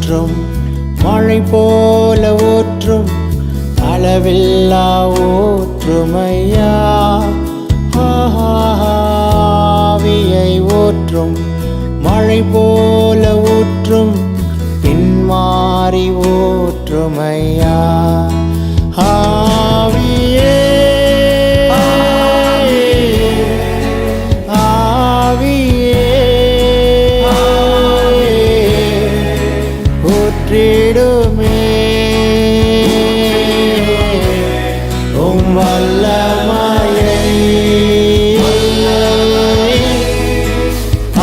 ஊற்றும் மழை போல ஊற்றும் அளவில்லா ஊற்றுமையா ஆவியை ஊற்றும் மழை போல ஊற்றும் பின்மாறி ஊற்றுமையா ஆவியே ஊற்றிடுமே உம் வல்லமையை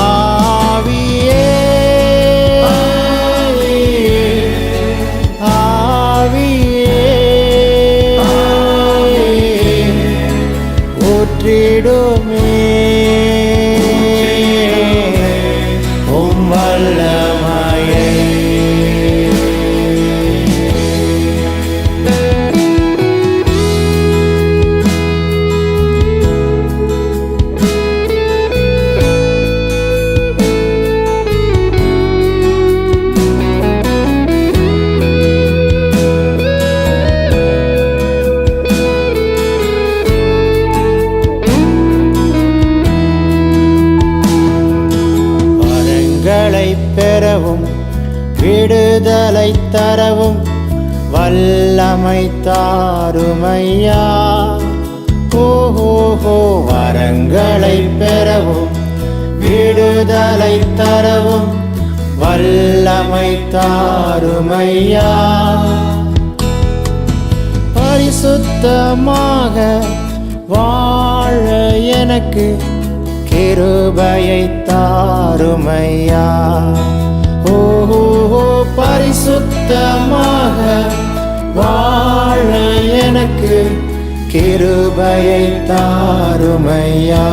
ஆவியே ஆவியே ஊற்றிடுமே உம் வல்லமையை. பெறவும் விடுதலை தரவும் வல்லமை தாருமையா ஓஹோ வரங்களை பெறவும் விடுதலை தரவும் வல்லமை தாருமையா பரிசுத்தமாக வாழ எனக்கு கிருபையை தாருமையா ஓஹோ பரிசுத்தமாக வாழ எனக்கு கிருபையை தாருமையா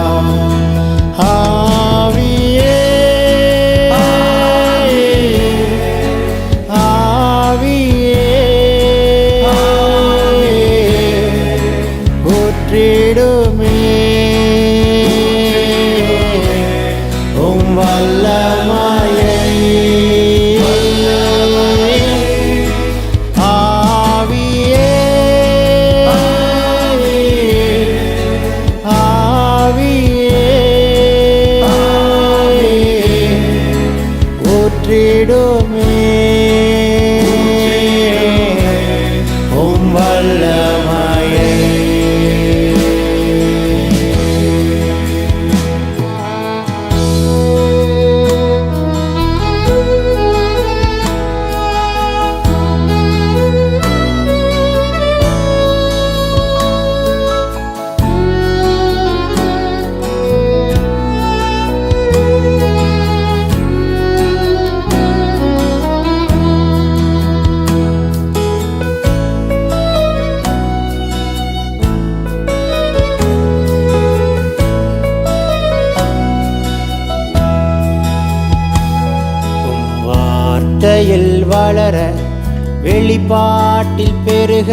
ஆவியே ஆவியே ஊற்றிடுமே வல்லமையை ஆவியே ஆவியே ஊற்றிடுமே உம் வல்லமையை. வார்த்தையில் வளர வெளிப்பாட்டில் பெருக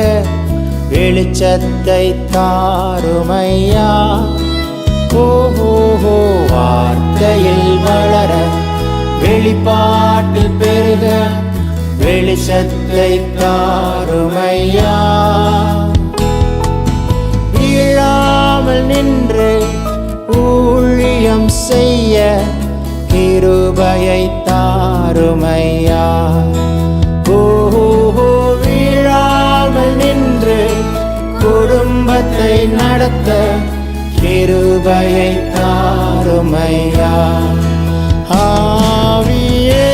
வெளிச்சத்தை தாருமையா ஓஹோ வார்த்தையில் வளர வெளிப்பாட்டில் பெருக வெளிச்சத்தை தாருமையா வீழாமல் நின்று ஊழியம் செய்ய கிருபையை தாருமையா ஓஹோ வீழாமல் நின்று குடும்பத்தை நடத்த கிருபையை தாருமையா ஆவியே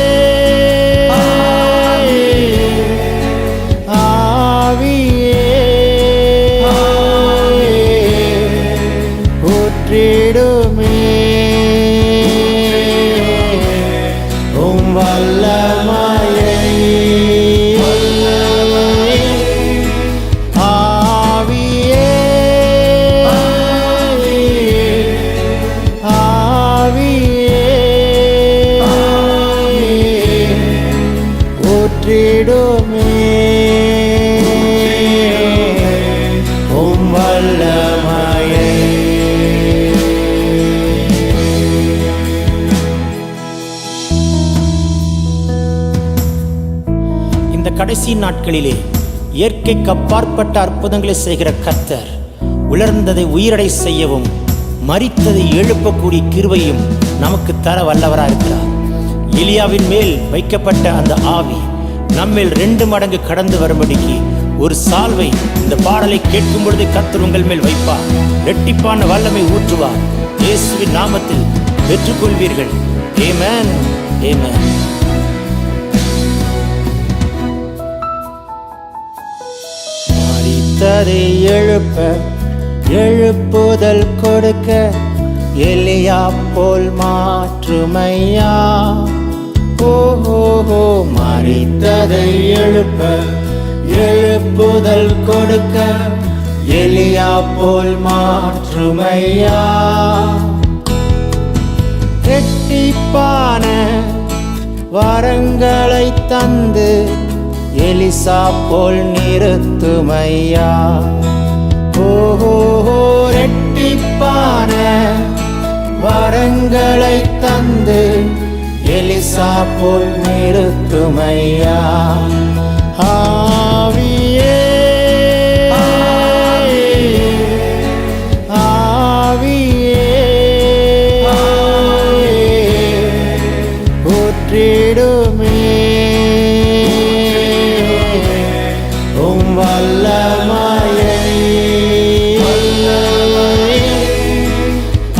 ஆவியே ஊற்றிடுமே வல்லமையை ஆவியே ஆவியே கடைசி நாட்களிலே இயற்கைக்கு அப்பாற்பட்ட அற்புதங்களை செய்கிற கர்த்தர் உலர்ந்ததை உயிரடை செய்யவும் மரித்ததை எழுப்பக்கூடிய கிருபையும் நமக்கு தர வல்லவராக இருக்கிறார். எலியாவின் மேல் வைக்கப்பட்ட அந்த ஆவி நம்மேல் 2 மடங்கு கடந்து வரும்படிக்கு ஒரு சால்வை இந்த பாடலை கேட்கும் பொழுது கர்த்தர் உங்கள் மேல் வைப்பார். இரட்டிப்பான வல்லமை ஊற்றுவார். இயேசுவின் நாமத்தில் பெற்றுக்கொள்வீர்கள். ஆமென், ஆமென். மரித்ததை எழுப்ப எழுப்புதல் கொடுக்க எலியா போல் மாற்றுமையா. ஓஹோ, மரித்ததை எழுப்ப எழுப்புதல் கொடுக்க எலியா போல் மாற்றுமையா. இரட்டிப்பான வரங்களை தந்து எலிசா போல் நிறுத்துமையா. ஓஹோ, இரட்டிப்பான வரங்களை தந்து எலிசா போல் நிறுத்துமையா. ஆவியே ஆவியே ஊற்றிடுமே உம் வல்லமையை.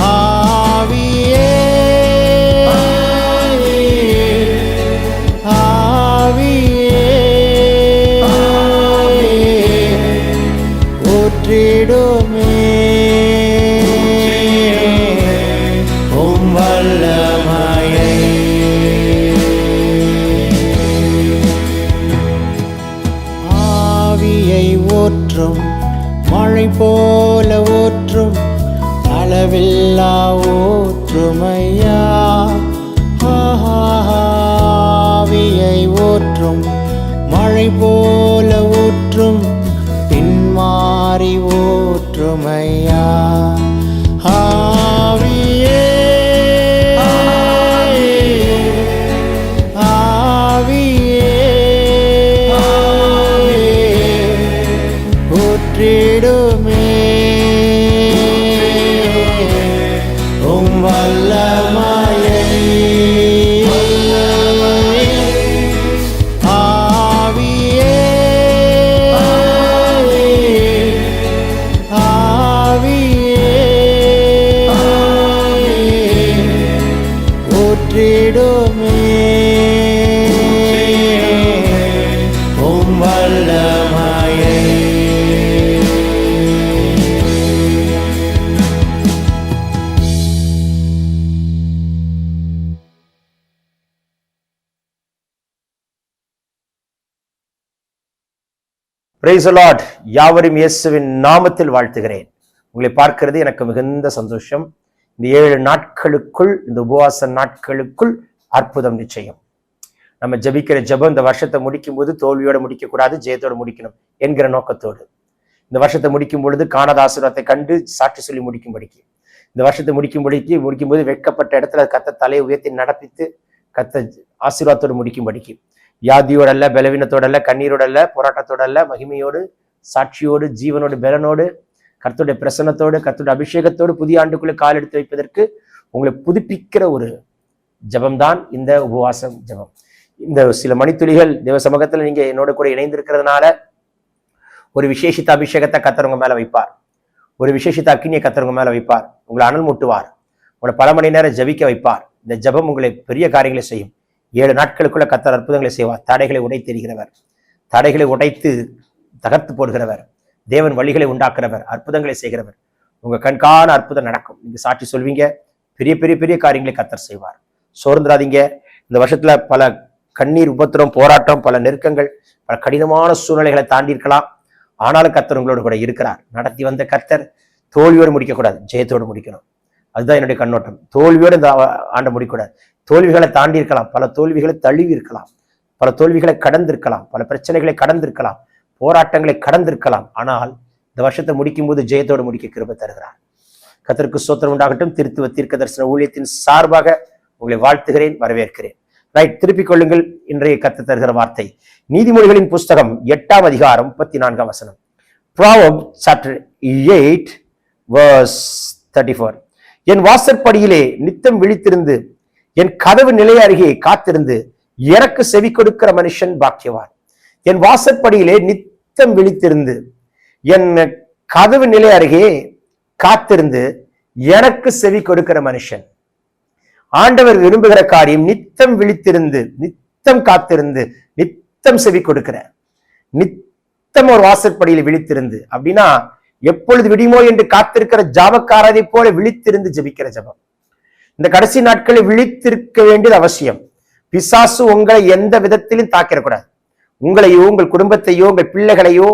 ஆவியே ஆவியே ஊற்றிடுமே உம் வல்லமையை. ஆவியை ஊற்றும் மழை போல ஊற்றும் அளவில்லா ஊற்றுமையா. ஆவியை ஊற்றும் மழை போல ஊற்றும் பின்மாறி ஊற்றுமையா. ஆவியே ஆவியே ஊற்றிடுமே உம் வல்லமையை. ஆவியே ஆவியே ஊற்றிடுமே உம் வல்லமையை. Praise the Lord. யாவரும் இயேசுவின் நாமத்தில் வாழ்த்துகிறேன். உங்களை பார்க்கிறது எனக்கு மிகுந்த சந்தோஷம். இந்த 7 நாட்களுக்குள், இந்த உபவாச நாட்களுக்குள் அற்புதம் நிச்சயம். நம்ம ஜபிக்கிற ஜபம் இந்த வருஷத்தை முடிக்கும் போது தோல்வியோட முடிக்க கூடாது, ஜெயத்தோடு முடிக்கணும் என்கிற நோக்கத்தோடு இந்த வருஷத்தை முடிக்கும் பொழுது காணாத ஆசீர்வாதத்தை கண்டு சாட்சி சொல்லி முடிக்கும்படிக்கு, இந்த வருஷத்தை முடிக்கும்போது வெட்கப்பட்ட இடத்துல கத்த தலையை உயர்த்தி நடப்பித்து கத்த ஆசீர்வாதத்தோடு முடிக்கும்படிக்கு, வியாதியோட அல்ல, பலவீனத்தோட அல்ல, கண்ணீரோட அல்ல, போராட்டத்தோட அல்ல, மகிமையோடு, சாட்சியோடு, ஜீவனோடு, பலனோடு, கர்த்தருடைய பிரசன்னத்தோடு, கர்த்தருடைய அபிஷேகத்தோடு புதிய ஆண்டுக்குள்ளே கால் எடுத்து வைப்பதற்கு உங்களை புதுப்பிக்கிற ஒரு ஜபம்தான் இந்த உபவாசம் ஜபம். இந்த சில மணித்துளிகள் தேவ சமூகத்தில் நீங்க என்னோட கூட இணைந்திருக்கிறதுனால ஒரு விசேஷித்த அபிஷேகத்தை கர்த்தர் மேல வைப்பார். ஒரு விசேஷித்த அக்கினியை கர்த்தர் மேல வைப்பார். உங்களை அனல் மூட்டுவார். உங்களை பல மணி நேரம் ஜபிக்க வைப்பார். இந்த ஜபம் உங்களை பெரிய காரியங்களை செய்யும். 7 நாட்களுக்குள்ள கர்த்தர் அற்புதங்களை செய்வார். தடைகளை உடைத்தெறிகிறவர், தடைகளை உடைத்து தகர்த்து போடுகிறவர், தேவன் வழிகளை உண்டாக்குறவர், அற்புதங்களை செய்கிறவர். உங்க கண்காண அற்புதம் நடக்கும். நீங்க சாட்சி சொல்வீங்க. பெரிய பெரிய பெரிய காரியங்களை கர்த்தர் செய்வார். சோர்ந்துராதீங்க. இந்த வருஷத்துல பல கண்ணீர், உபத்திரம், போராட்டம், பல நெருக்கங்கள், பல கடினமான சூழ்நிலைகளை தாண்டி இருக்கலாம். ஆனாலும் கர்த்தர் உங்களோடு கூட இருக்கிறார். நடத்தி வந்த கர்த்தர் தோல்வியோடு முடிக்கக்கூடாது, ஜெயத்தோடு முடிக்கணும். அதுதான் என்னுடைய கண்ணோட்டம். தோல்வியோடு இந்த ஆண்டை முடிக்கக்கூடாது. தோல்விகளை தாண்டி இருக்கலாம், பல தோல்விகளை தழுவி இருக்கலாம், பல தோல்விகளை கடந்திருக்கலாம், பல பிரச்சனைகளை கடந்திருக்கலாம், போராட்டங்களை கடந்திருக்கலாம். ஆனால் இந்த வருஷத்தை முடிக்கும் போது ஜெயத்தோடு முடிக்க கிருபை தருகிறார். கர்த்தருக்கு ஸ்தோத்திரம் உண்டாகட்டும். திருத்துவ தீர்க்க தரிசன ஊழியத்தின் சார்பாக உங்களை வாழ்த்துகிறேன், வரவேற்கிறேன். ரைட், திருப்பிக் கொள்ளுங்கள். இன்றைய கர்த்தர் தருகிற வார்த்தை நீதிமொழிகளின் புஸ்தகம் 8ஆம் அதிகாரம் 34ஆம் வசனம். Proverbs chapter 8 verse 34. என் வாசற்படியிலே நித்தம் விழித்திருந்து என் கதவு நிலை அருகே காத்திருந்து எனக்கு செவி கொடுக்கிற மனுஷன் பாக்கியவான். என் வாசற்படியிலே நித்தம் விழித்திருந்து என் கதவு நிலை அருகே காத்திருந்து எனக்கு செவி கொடுக்கிற மனுஷன். ஆண்டவர் விரும்புகிற காரியம் நித்தம் விழித்திருந்து, நித்தம் காத்திருந்து, நித்தம் செவி கொடுக்கிற, நித்தம் ஒரு வாசற்படியில் விழித்திருந்து. அப்படின்னா எப்பொழுது விடியுமோ என்று காத்திருக்கிற ஜாபக்காரரை போல விழித்திருந்து ஜெபிக்கிற ஜெபம். இந்த கடைசி நாட்களில் விழித்திருக்க வேண்டியது அவசியம். பிசாசு உங்களை எந்த விதத்திலும் தாக்கிடக்கூடாது. உங்களையோ, உங்கள் குடும்பத்தையோ, உங்கள் பிள்ளைகளையோ,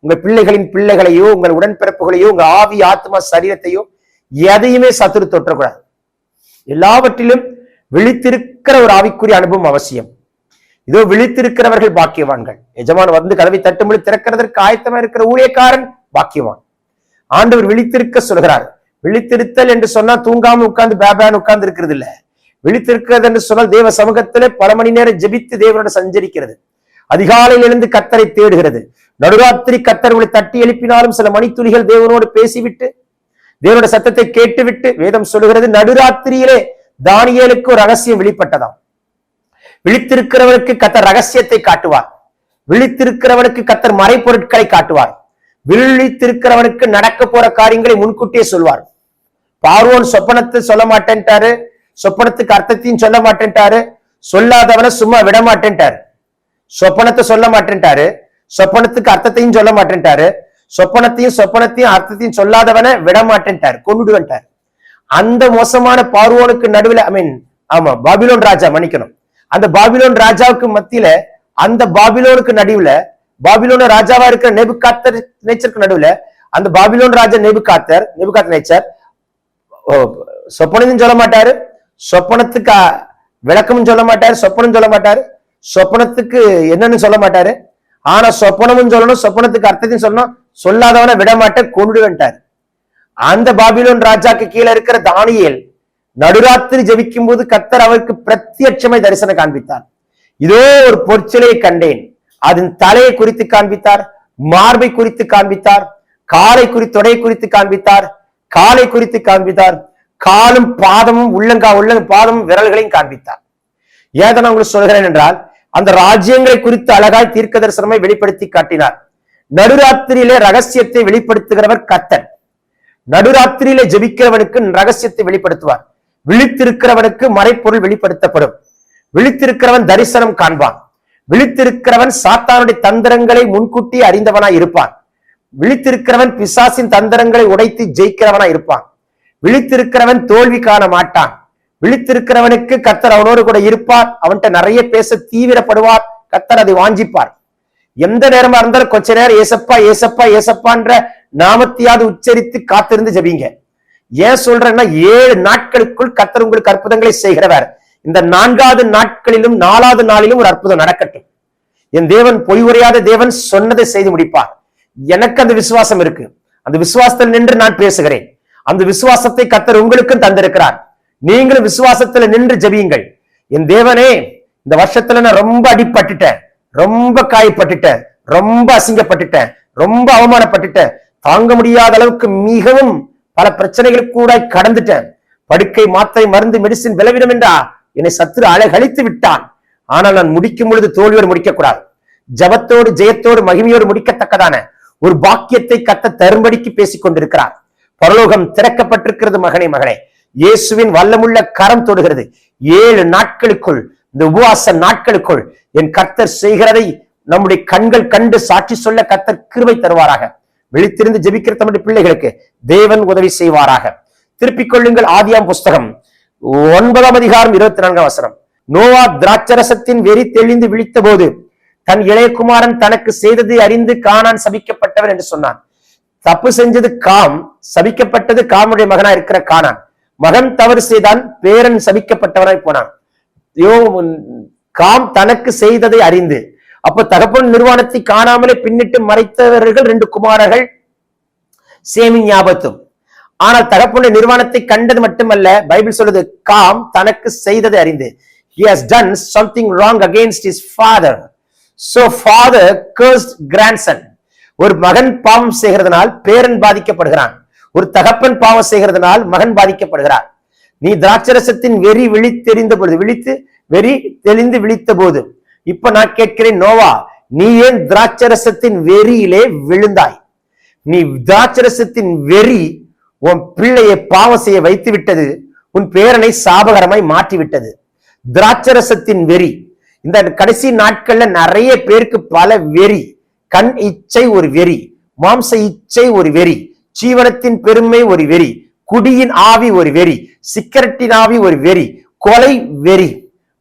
உங்கள் பிள்ளைகளின் பிள்ளைகளையோ, உங்கள் உடன்பிறப்புகளையோ, உங்கள் ஆவி ஆத்மா சரீரத்தையோ எதையுமே சத்துரு தொற்றக்கூடாது. எல்லாவற்றிலும் விழித்திருக்கிற ஒரு ஆவிக்குரிய அனுபவம் அவசியம். இதோ விழித்திருக்கிறவர்கள் பாக்கியவான்கள். எஜமான் வந்து கதவை தட்டும்படி திறக்கிறதற்கு ஆயத்தமா இருக்கிற ஊழியக்காரன் பாக்கியவான். ஆண்டவர் விழித்திருக்க சொல்கிறார். விழித்திருத்தல் என்று சொன்னா தூங்காம உட்கார்ந்து பேபான்னு உட்கார்ந்து இருக்கிறது இல்ல. விழித்திருக்கிறது என்று சொன்னால் தேவ சமூகத்திலே பல மணி நேரம் ஜெபித்து தேவனோட சஞ்சரிக்கிறது. அதிகாலையில் எழுந்து கர்த்தரை தேடுகிறது. நடுராத்திரி கர்த்தர்களை தட்டி எழுப்பினாலும் சில மணித்துளிகள் தேவனோடு பேசிவிட்டு தேவனோட சத்தத்தை கேட்டுவிட்டு வேதம் சொல்லுகிறது, நடுராத்திரியிலே தானியேலுக்கு ஒரு ரகசியம் வெளிப்பட்டதாம். விழித்திருக்கிறவனுக்கு கர்த்தர் ரகசியத்தை காட்டுவார். விழித்திருக்கிறவனுக்கு கர்த்தர் மறைபொருட்களை காட்டுவார். விழித்திருக்கிறவனுக்கு நடக்க போற காரியங்களை முன்கூட்டியே சொல்வார். பார்வோன் சொப்பனத்தை சொல்ல மாட்டேன்ட்டாரு, சொப்பனத்துக்கு அர்த்தத்தையும் சொல்ல மாட்டேன்ட்டாரு, சொல்லாதவனை சும்மா விட மாட்டேன்ட்டாரு. சொப்பனத்தை சொல்ல மாட்டேன்ட்டாரு, சொப்பனத்துக்கு அர்த்தத்தையும் சொல்ல மாட்டேன்ட்டாரு, சொப்பனத்தையும் அர்த்தத்தையும் சொல்லாதவனை விட மாட்டேன்ட்டாரு, கொண்டுடுவன்ட்டார். அந்த மோசமான பார்வோனுக்கு நடுவில் பாபிலோன் ராஜா, மன்னிக்கணும், அந்த பாபிலோன் ராஜாவுக்கு மத்தியில, அந்த பாபிலோனுக்கு நடுவுல, பாபிலோன ராஜாவா இருக்கிற நேபுகாத்நேச்சருக்கு நடுவுல அந்த பாபிலோன் ராஜா நேபுகாத்நேச்சர் சொப்பனையும் சொல்ல மாட்டாரு, சொப்பனத்துக்கு விளக்கமும் சொல்ல மாட்டாரு, சொப்பனம் சொல்ல மாட்டாரு, சொப்பனத்துக்கு என்னன்னு சொல்ல மாட்டாரு. ஆனா சொப்பனமும் சொல்லணும், சொப்பனத்துக்கு அர்த்தத்தையும் சொல்லணும், சொல்லாதவன விட மாட்டேன், கொண்டுடுவன்ட்டார். அந்த பாபிலோன் ராஜாக்கு கீழே இருக்கிற தானியேல் நடுராத்திரி ஜெபிக்கும் போது கர்த்தர் அவருக்கு பிரத்யட்சமாய் தரிசனம் காண்பித்தார். இதோ ஒரு பொற்சிலையை கண்டேன், அதன் தலையை குறித்து காண்பித்தார், மார்பை குறித்து காண்பித்தார், காலை தொடை குறித்து காண்பித்தார், காலை குறித்து காண்பித்தார், காலும் பாதமும் பாதமும் விரல்களையும் காண்பித்தார். ஏன் நான் உங்களுக்கு சொல்கிறேன் என்றால், அந்த ராஜ்யங்களை குறித்து அழகாய் தீர்க்க தரிசனமை வெளிப்படுத்தி காட்டினார். நடுராத்திரியிலே ரகசியத்தை வெளிப்படுத்துகிறவர் கர்த்தர். நடுராத்திரியிலே ஜெபிக்கிறவனுக்கு ரகசியத்தை வெளிப்படுத்துவார். விழித்திருக்கிறவனுக்கு மறைப்பொருள் வெளிப்படுத்தப்படும். விழித்திருக்கிறவன் தரிசனம் காண்பான். விழித்திருக்கிறவன் சாத்தானுடைய தந்திரங்களை முன்கூட்டி அறிந்தவனாய் இருப்பான். விழித்திருக்கிறவன் பிசாசின் தந்திரங்களை உடைத்து ஜெயிக்கிறவனாய் இருப்பான். விழித்திருக்கிறவன் தோல்வி காண மாட்டான். விழித்திருக்கிறவனுக்கு கர்த்தர் அவனோடு கூட இருப்பார். அவன்கிட்ட நிறைய பேச தீவிரப்படுவார். கர்த்தர் அதை வாஞ்சிப்பார். எந்த நேரமா இருந்தாலும் கொஞ்ச நேரம் ஏசப்பா ஏசப்பா ஏசப்பான்ற நாமத்தையாவது உச்சரித்து காத்திருந்து ஜெபிங்க. ஏன் சொல்றேன்னா, 7 நாட்களுக்குள் கர்த்தர் உங்களுக்கு அற்புதங்களை செய்கிறவர். இந்த 4வது நாட்களிலும் 4வது நாளிலும் ஒரு அற்புதம் நடக்கட்டும். என் தேவன் பொய் உரையாத தேவன், சொன்னதை செய்து முடிப்பார். எனக்கு அந்த விசுவாசம் இருக்கு. அந்த விசுவாசத்தில் நின்று நான் பேசுகிறேன். அந்த விசுவாசத்தை கர்த்தர் உங்களுக்கும் தந்திருக்கிறார். நீங்களும் விசுவாசத்துல நின்று ஜெபியுங்கள். என் தேவனே, இந்த வருஷத்துல நான் ரொம்ப அடிபட்டுட்டேன், ரொம்ப காயப்பட்டுட்டேன், ரொம்ப அசிங்கப்பட்டுட்டேன், ரொம்ப அவமானப்பட்டுட்டேன், தாங்க முடியாத அளவுக்கு மிகவும் பல பிரச்சனைகள் கூட கடந்துட்டேன். படுக்கை, மாத்திரை, மருந்து, மெடிசின் விளைவிடும் என்றா என்னை சத்துரு அலைகழித்து விட்டான். ஆனால் நான் முடிக்கும் பொழுது தோல்வியோடு முடிக்கக்கூடாது. ஜபத்தோடு, ஜெயத்தோடு, மகிமையோடு முடிக்கத்தக்கதான ஒரு பாக்கியத்தை கர்த்தர் தரும்படிக்கு பேசிக் கொண்டிருக்கிறார். பரலோகம் திறக்கப்பட்டிருக்கிறது. மகனே, மகளே, இயேசுவின் வல்லமுள்ள கரம் தொடுகிறது. 7 நாட்களுக்குள், இந்த உபவாச நாட்களுக்குள் என் கர்த்தர் செய்கிறதை நம்முடைய கண்கள் கண்டு சாட்சி சொல்ல கர்த்தர் கிருபை தருவாராக. விழித்திருந்து ஜெபிக்கிற தம்முடைய பிள்ளைகளுக்கு தேவன் உதவி செய்வாராக. திருப்பிக் கொள்ளுங்கள். ஆதியாம் புஸ்தகம் 9ஆம் அதிகாரம் 24ஆம் வசனம். நோவா திராட்சரசத்தின் வெறி தெளிந்து விழித்த போது தன் இளையகுமாரன் தனக்கு செய்ததை அறிந்து கானான் சபிக்கப்பட்டவன் என்று சொன்னான். தப்பு செஞ்சது காம், சபிக்கப்பட்டது காமுடைய மகனா இருக்கிற கானான். மகன் தவறு செய்தான், பேரன் சபிக்கப்பட்டவனாய் போனான். காம் தனக்கு செய்ததை அறிந்து, அப்ப தகப்பன் நிர்வாணத்தை காணாமலே பின்னிட்டு மறைத்தவர்கள் 2 குமாரர்கள், சேமின் ஞாபகத்தும். ஆனால் தகப்பனுடைய நிர்வாணத்தை கண்டது மட்டுமல்ல, பைபிள் சொல்லுது காம் தனக்கு செய்ததை அறிந்து. he has done something wrong against his father. So father cursed grandson. ஒரு மகன் பாவம் செய்கிறதுனால் பேரன் பாதிக்கப்படுகிறான். ஒரு தகப்பன் பாவம் செய்கிறதுனால் மகன் பாதிக்கப்படுகிறார். நீ திராட்சரசத்தின் வெறி விழித்தெறிந்த பொழுது வெறி தெளிந்து விழித்த போது, இப்ப நான் கேட்கிறேன், நோவா, நீ ஏன் திராட்சரசத்தின் வெறியிலே விழுந்தாய்? நீ திராட்சரசத்தின் வெறி உன் பிள்ளையை பாவம் செய்ய வைத்து விட்டது, உன் பேரனை சாபகரமாய் மாற்றிவிட்டது. திராட்சரசத்தின் வெறி. இந்த கடைசி நாட்கள்ல நிறைய பேருக்கு பல வெறி. கண் இச்சை ஒரு வெறி, மாம்ச இச்சை ஒரு வெறி, ஜீவனத்தின் பெருமை ஒரு வெறி, குடியின் ஆவி ஒரு வெறி, சிகரெட்டின் ஆவி ஒரு வெறி, கொலை வெறி,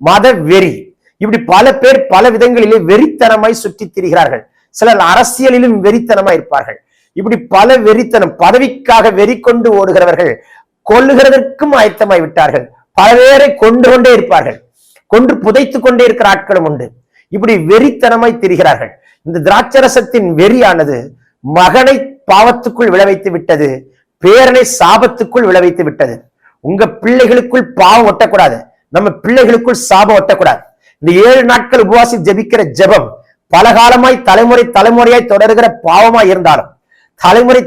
மத வெறி. இப்படி பல பேர் பல விதங்களிலே வெறித்தனமாய் சுற்றித் திரிகிறார்கள். சிலர் அரசியலிலும் வெறித்தனமாய் இருப்பார்கள். இப்படி பல வெறித்தனம், பதவிக்காக வெறி கொண்டு ஓடுகிறவர்கள் கொல்லுகிறதற்கும் ஆயத்தமாய் விட்டார்கள். பல பேரை கொண்டு கொண்டே இருப்பார்கள், கொன்று புதைத்து கொண்டே இருக்கிற ஆட்களும் உண்டு. இப்படி வெறித்தனமாய் திரிகிறார்கள். இந்த திராட்சரசத்தின் வெறியானது மகனை பாவத்துக்குள் விளைவித்து விட்டது, பேரனை சாபத்துக்குள் விளைவித்து விட்டது. உங்க பிள்ளைகளுக்குள் பாவம் ஒட்டக்கூடாது, நம்ம பிள்ளைகளுக்குள் சாபம் ஒட்டக்கூடாது. இந்த 7 நாட்கள் உபவாசி ஜெபிக்கிற ஜெபம் பலகாலமாய் தலைமுறையாய் தொடர்கிற பாவமாய் இருந்தாலும்,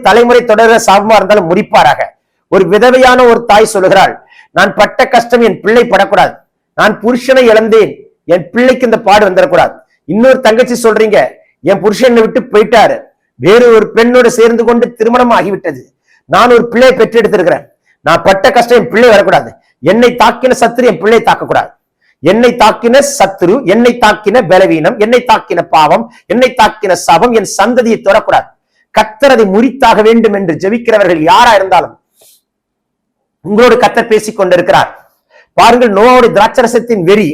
தலைமுறை தொடர்கிற சாபமா இருந்தாலும் முடிப்பாராக. ஒரு விதவையான ஒரு தாய் சொல்லுகிறாள், நான் பட்ட கஷ்டம் என் பிள்ளை படக்கூடாது, நான் புருஷனை இழந்தேன், என் பிள்ளைக்கு இந்த பாடு வந்துடக்கூடாது. இன்னொரு தங்கச்சி சொல்றீங்க, என் புருஷனை விட்டு போயிட்டாரு, வேறு ஒரு பெண்ணோடு சேர்ந்து கொண்டு திருமணம் ஆகிவிட்டது, நான் ஒரு பிள்ளையை பெற்றெடுத்திருக்கிறேன், நான் பட்ட கஷ்டம் என் பிள்ளை வரக்கூடாது, என்னை தாக்கின சத்துரு என் பிள்ளை தாக்கக்கூடாது, என்னை தாக்கின சத்துரு, என்னை தாக்கின பலவீனம், என்னை தாக்கின பாவம், என்னை தாக்கின சாபம் என் சந்ததியை தொடக்கூடாது. கர்த்தர் அதை முறித்தாக வேண்டும் என்று ஜெபிக்கிறவர்கள் யாரா இருந்தாலும் உங்களோடு கர்த்தர் பேசிக் கொண்டிருக்கிறார். பாருங்கள், நோவாவுடைய திராட்சரசத்தின் வெறி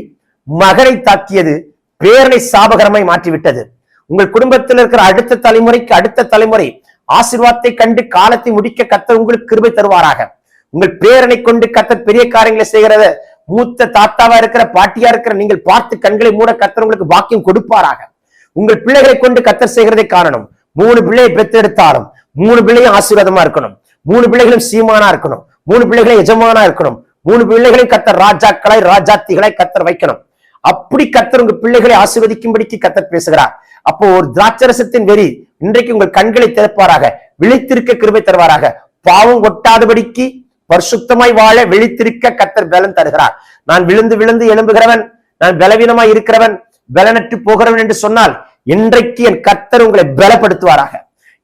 மகனை தாக்கியது, பேரனை சாபகரமாய் மாற்றிவிட்டது. உங்கள் குடும்பத்தில் இருக்கிற அடுத்த தலைமுறை ஆசீர்வாதத்தை கண்டு காலத்தை முடிக்க கர்த்தர் உங்களுக்கு கிருபை தருவாராக. உங்கள் பேரனை கொண்டு கர்த்தர் பெரிய காரியங்களை செய்கிறத மூத்த தாத்தாவா இருக்கிற பாட்டியா இருக்கிற நீங்கள் பார்த்து கண்களை மூட கர்த்தர் உங்களுக்கு பாக்கியம் கொடுப்பாராக. உங்கள் பிள்ளைகளை கொண்டு கர்த்தர் செய்கிறதை காணணும். 3 பிள்ளையை பெற்றெடுத்தாலும் 3 பிள்ளையும் ஆசீர்வாதமா இருக்கணும், 3 பிள்ளைகளும் சீமானா இருக்கணும், 3 பிள்ளைகளும் எஜமானா இருக்கணும், 3 பிள்ளைகளையும் கர்த்தர் ராஜாக்களாய் ராஜாத்திகளாய் கர்த்தர் வைக்கணும். அப்படி கர்த்தர் உங்க பிள்ளைகளை ஆசீர்வதிக்கும்படிக்கு கர்த்தர் பேசுகிறார். அப்போ ஒரு திராட்சரசத்தின் வெறி இன்றைக்கு உங்கள் கண்களை திறப்பாராக, விழித்திருக்க கிருபை தருவாராக. பாவம் ஒட்டாதபடிக்கு பரிசுத்தமாய் வாழ விழித்திருக்க கர்த்தர் பலன் தருகிறார். நான் விழுந்து எழும்புகிறவன், நான் பலவீனமாய் இருக்கிறவன், பலனற்று போகிறவன் என்று சொன்னால் இன்றைக்கு என் கர்த்தர் உங்களை பலப்படுத்துவாராக.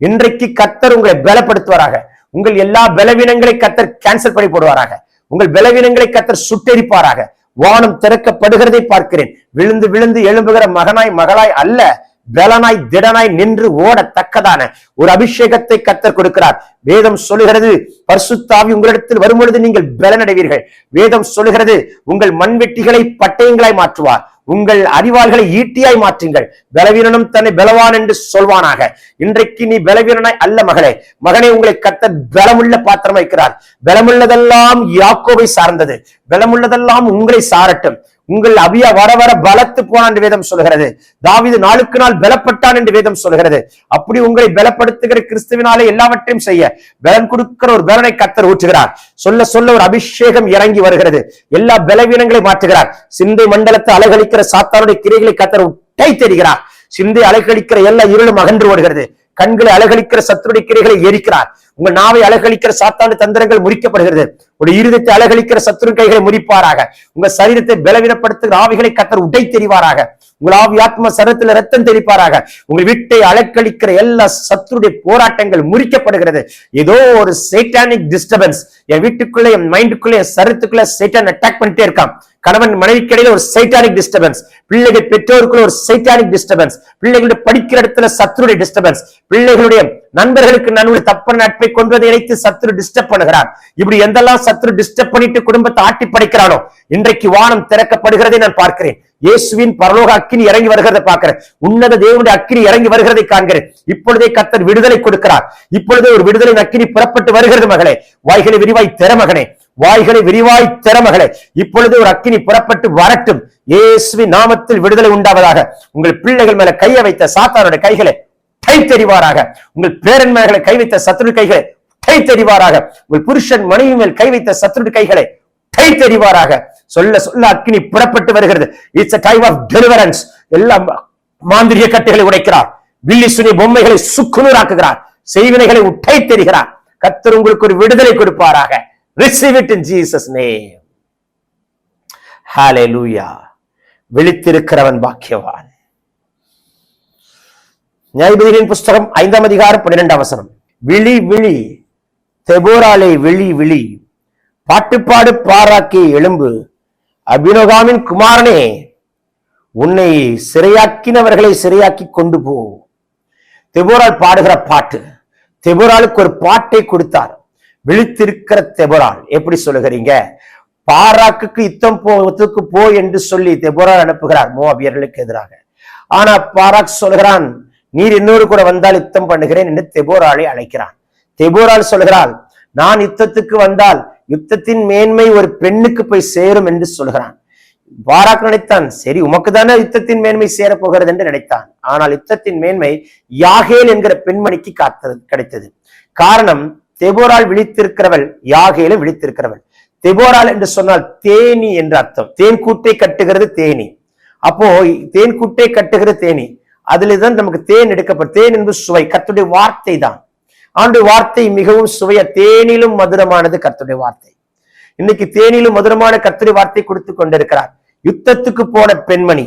இன்றைக்கு கர்த்தர் உங்களை பலப்படுத்துவாராக. உங்கள் எல்லா பலவீனங்களை கர்த்தர் கேன்சல் பண்ணி போடுவாராக. உங்கள் பலவீனங்களை கர்த்தர் சுட்டெரிப்பாராக. வானம் திறக்கப்படுகிறதை பார்க்கிறேன். விழுந்து எழும்புகிற மகனாய் மகளாய் அல்ல, பலனாய் திடனாய் நின்று ஓடத்தக்கதான ஒரு அபிஷேகத்தை கர்த்தர் கொடுக்கிறார். வேதம் சொல்லுகிறது, பரிசுத்த ஆவி உங்களிடத்தில் வரும்பொழுது நீங்கள் பலனடைவீர்கள். வேதம் சொல்லுகிறது, உங்கள் மண்வெட்டிகளை பட்டயங்களாய் மாற்றுவார், உங்கள் அறிவாள்களை ஈட்டியாய் மாற்றுங்கள், பலவீனனும் தன்னை பலவான் என்று சொல்வானாக. இன்றைக்கு நீ பலவீனனாய் அல்ல மகனே, உங்களை கர்த்தர் பலமுள்ள பாத்திரம் வைக்கிறார். பலமுள்ளதெல்லாம் யாக்கோபை சார்ந்தது, பலமுள்ளதெல்லாம் உங்களை சாரட்டும். உங்கள் அபியா வர வர பலத்து போனான் என்று வேதம் சொல்கிறது. தாவீது நாளுக்கு நாள் பலப்பட்டான் என்று வேதம் சொல்கிறது. அப்படி உங்களை பலப்படுத்துகிற கிறிஸ்துவினாலே எல்லாவற்றையும் செய்ய பலன் கொடுக்கிற ஒரு பலனை கர்த்தர் ஊற்றுகிறார். சொல்ல ஒரு அபிஷேகம் இறங்கி வருகிறது. எல்லா பலவீனங்களை மாற்றுகிறார். சிந்தை மண்டலத்தை அலைகழிக்கிற சாத்தானுடைய கிரைகளை கர்த்தர் உடை தெரிகிறார். சிந்தை அலைகழிக்கிற எல்லா இருளும் அகன்று ஓடுகிறது. கண்களை அலைகழிக்கிற சத்துருடைய கிரைகளை எரிக்கிறார். உங்கள் நாவை அலைகழிக்கிற சாத்தானுடைய தந்திரங்கள் முறிக்கப்படுகிறது. ஒரு இருதயத்தை அலைகழிக்கிற சத்துரு கைகளை முறிப்பாராக. உங்க சரீரத்தை பலவீனப்படுத்துகிற ஆவிகளை கர்த்தர் உடை தெரிவாராக. உங்கள் ஆவி ஆத்மா சரீரத்தில் ரத்தம் தெரிப்பாராக. உங்கள் வீட்டை அலைக்கழிக்கிற எல்லா சத்துருடைய போராட்டங்கள் முறிக்கப்படுகிறது. ஏதோ ஒரு சைட்டானிக் டிஸ்டர்பன்ஸ் என் வீட்டுக்குள்ள, என் மைண்டுக்குள்ள, என் சரீரத்துக்குள்ள சைட்டான் அட்டாக் பண்ணிட்டே இருக்கான். கணவன் மனைவிக்கு இடையில ஒரு சைட்டானிக் டிஸ்டர்பன்ஸ், பிள்ளைகள் பெற்றோருக்குள்ள ஒரு சைட்டானிக் டிஸ்டர்பன்ஸ், பிள்ளைகளுடைய படிக்கிற இடத்துல சத்துருடைய டிஸ்டர்பன்ஸ், பிள்ளைகளுடைய நண்பர்களுக்கு நடுவில் தப்பான நட்பை கொண்டு இணைத்து சத்துரு டிஸ்டர்ப் பண்ணுகிறார். இப்படி எந்தெல்லாம் சத்துரு டிஸ்டர்ப் பண்ணிட்டு குடும்பத்தை ஆட்டி படைக்கிறானோ, இன்றைக்கு வானம் திறக்கப்படுகிறதை நான் பார்க்கிறேன். இயேசுவின் பரலோக அக்கினி இறங்கி வருகிறதை பார்க்கிறேன். உன்னத தேவனுடைய அக்கினி இறங்கி வருகிறதை காண்கிறேன். இப்பொழுதே கர்த்தர் விடுதலை கொடுக்கிறார். இப்பொழுதே ஒரு விடுதலை அக்கினி புறப்பட்டு வருகிறது மகளே. வாய்களை விரிவாய் திற மகனே, வாய்களை விரிவாய் திற மகளே. இப்பொழுது ஒரு அக்கினி புறப்பட்டு வரட்டும். இயேசுவின் நாமத்தில் விடுதலை உண்டாவதாக. உங்கள் பிள்ளைகள் மேல கைய வைத்த சாத்தானுடைய கைகளை கை தெரிவாராக. உங்கள் பேரன் மேல கை வைத்த சத்துரு கைகளை கை தெரிவாராக. உங்கள் புருஷன் மனைவி மேல் கை வைத்த சத்துரு கைகளை கை தெரிவாராக. சொல்ல சொல்ல அக்கினி புறப்பட்டு வருகிறது. It's a time of deliverance. எல்லாம் மாந்திரிய கட்டுகளை உடைக்கிறார். வில்லி சுனி பொம்மைகளை சுக்குநூறாக்குகிறார். செய்வினைகளை உட்டை தெரிகிறார். கர்த்தர் உங்களுக்கு ஒரு விடுதலை கொடுப்பாராக. Receive it in Jesus name. Hallelujah. விழித்திருக்கிறவன் பாக்கியவான். நியாயாதிபதிகளின் புஸ்தகம் 5ஆம் அதிகாரம் 12ஆம் வசனம். விழி விழி தெபோராலே விழி விழி, பாட்டுப்பாடு பாராக்கி எழும்பு, அபினோகாமின் குமாரனே உன்னை சிறையாக்கினவர்களை சிறையாக்கி கொண்டு போ. தெபோரால் பாடுகிற பாட்டு. தெபோராளுக்கு ஒரு பாட்டை கொடுத்தார். விழித்திருக்கிற தெபோரால். எப்படி சொல்லுகிறீங்க? பாராக்குக்கு யுத்தத்துக்கு போ என்று சொல்லி தெபோரால் அனுப்புகிறார் மோவாபியர்களுக்கு எதிராக. ஆனா பாராக் சொல்கிறான், நீர் இன்னொரு கூட வந்தால் யுத்தம் பண்ணுகிறேன் என்று தெபோராலை அழைக்கிறான். தெபோரால் சொல்கிறாள், நான் யுத்தத்துக்கு வந்தால் யுத்தத்தின் மேன்மை ஒரு பெண்ணுக்கு போய் சேரும் என்று சொல்கிறான். பாராக் நினைத்தான், சரி உமக்கு தானே யுத்தத்தின் மேன்மை சேரப் போகிறது என்று நினைத்தான். ஆனால் யுத்தத்தின் மேன்மை யாகேல் என்கிற பெண்மணிக்கு கிடைத்தது. காரணம், தெபோரால் விழித்திருக்கிறவள், யாகேல விழித்திருக்கிறவள். தெபோரால் என்று சொன்னால் தேனி என்று அர்த்தம். தேன் கூட்டை கட்டுகிறது தேனி. அப்போ தேன் கூட்டை கட்டுகிறது தேனி. அதுலதான் நமக்கு தேன் எடுக்கப்படும். தேன் என்பது சுவை, கர்த்தருடைய வார்த்தை தான். ஆண்டுடைய வார்த்தை மிகவும் சுவைய, தேனிலும் மதுரமானது கர்த்தருடைய வார்த்தை. இன்னைக்கு தேனிலும் மதுரமான கர்த்தருடைய வார்த்தை கொடுத்து கொண்டிருக்கிறார். யுத்தத்துக்கு போன பெண்மணி,